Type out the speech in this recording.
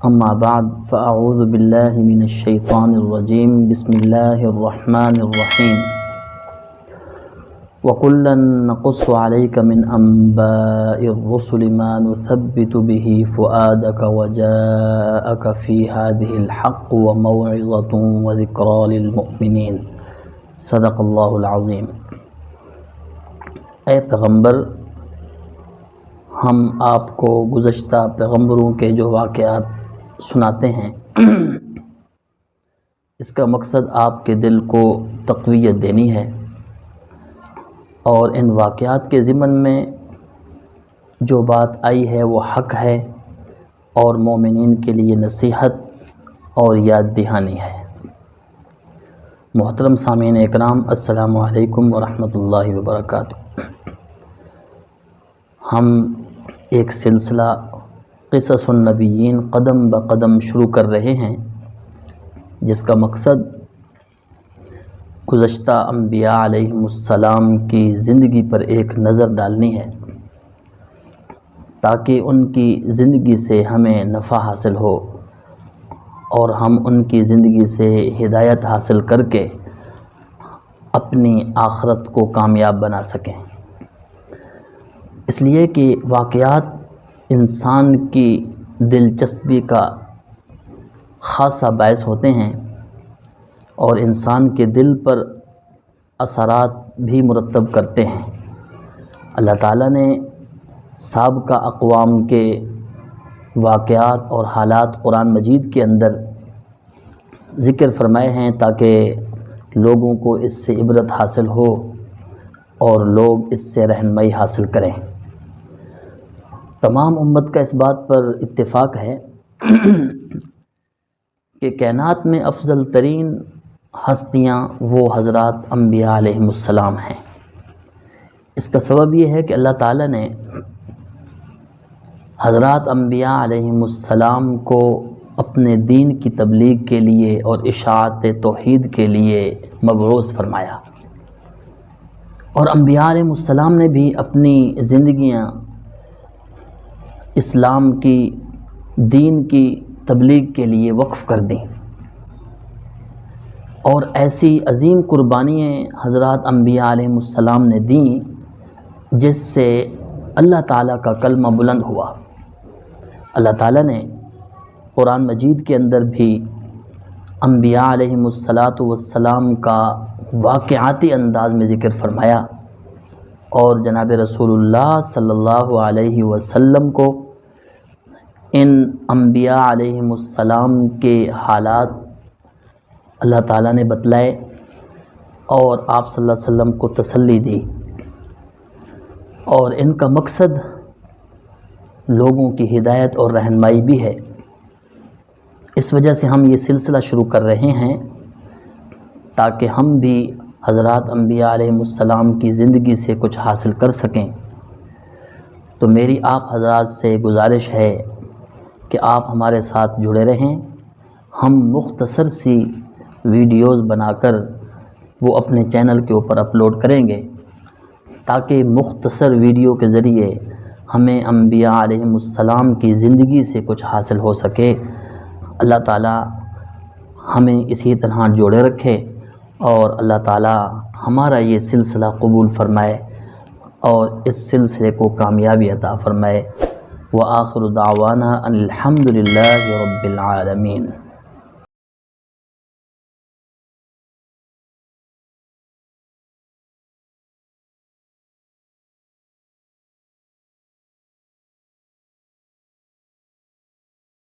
اما بعد فاعوذ باللہ من الشیطان الرجیم بسم اللہ الرحمن الرحیم وَكُلًّا نَقُصُّ عَلَيْكَ مِنْ أَنْبَاءِ الرُّسُلِ مَا نُثَبِّتُ بِهِ فُؤَادَكَ وَجَاءَكَ فِي هَذِهِ الْحَقُّ وَمَوْعِظَةٌ وَذِكْرَى لِلْمُؤْمِنِينَ صدق اللہ العظیم۔ اے پیغمبر، ہم آپ کو گزشتہ پیغمبروں کے جو واقعات سناتے ہیں، اس کا مقصد آپ کے دل کو تقویت دینی ہے، اور ان واقعات کے ضمن میں جو بات آئی ہے وہ حق ہے اور مومنین کے لیے نصیحت اور یاد دہانی ہے۔ محترم سامعین اکرام، السلام علیکم ورحمۃ اللہ وبرکاتہ۔ ہم ایک سلسلہ قصص النبیین قدم بقدم شروع کر رہے ہیں، جس کا مقصد گزشتہ انبیاء علیہم السلام کی زندگی پر ایک نظر ڈالنی ہے، تاکہ ان کی زندگی سے ہمیں نفع حاصل ہو اور ہم ان کی زندگی سے ہدایت حاصل کر کے اپنی آخرت کو کامیاب بنا سکیں۔ اس لیے کہ واقعات انسان کی دلچسپی کا خاصا باعث ہوتے ہیں اور انسان کے دل پر اثرات بھی مرتب کرتے ہیں۔ اللہ تعالیٰ نے سابقہ اقوام کے واقعات اور حالات قرآن مجید کے اندر ذکر فرمائے ہیں، تاکہ لوگوں کو اس سے عبرت حاصل ہو اور لوگ اس سے رہنمائی حاصل کریں۔ تمام امت کا اس بات پر اتفاق ہے کہ کائنات میں افضل ترین ہستیاں وہ حضرات انبیاء علیہم السلام ہیں۔ اس کا سبب یہ ہے کہ اللہ تعالیٰ نے حضرات انبیاء علیہم السلام کو اپنے دین کی تبلیغ کے لیے اور اشاعت توحید کے لیے مبعوث فرمایا، اور انبیاء علیہم السلام نے بھی اپنی زندگیاں اسلام کی دین کی تبلیغ کے لیے وقف کر دیں، اور ایسی عظیم قربانیاں حضرات انبیاء علیہم السلام نے دیں جس سے اللہ تعالیٰ کا کلمہ بلند ہوا۔ اللہ تعالیٰ نے قرآن مجید کے اندر بھی انبیاء علیہم السلام کا واقعاتی انداز میں ذکر فرمایا، اور جناب رسول اللہ صلی اللہ علیہ وسلم کو ان انبیاء علیہم السلام کے حالات اللہ تعالیٰ نے بتلائے اور آپ صلی اللہ علیہ وسلم کو تسلی دی، اور ان کا مقصد لوگوں کی ہدایت اور رہنمائی بھی ہے۔ اس وجہ سے ہم یہ سلسلہ شروع کر رہے ہیں، تاکہ ہم بھی حضرات انبیاء علیہم السلام کی زندگی سے کچھ حاصل کر سکیں۔ تو میری آپ حضرات سے گزارش ہے کہ آپ ہمارے ساتھ جڑے رہیں۔ ہم مختصر سی ویڈیوز بنا کر وہ اپنے چینل کے اوپر اپلوڈ کریں گے، تاکہ مختصر ویڈیو کے ذریعے ہمیں انبیاء علیہم السلام کی زندگی سے کچھ حاصل ہو سکے۔ اللہ تعالیٰ ہمیں اسی طرح جوڑے رکھے، اور اللہ تعالیٰ ہمارا یہ سلسلہ قبول فرمائے اور اس سلسلے کو کامیابی عطا فرمائے۔ وآخر دعوانا ان الحمد للہ رب العالمین۔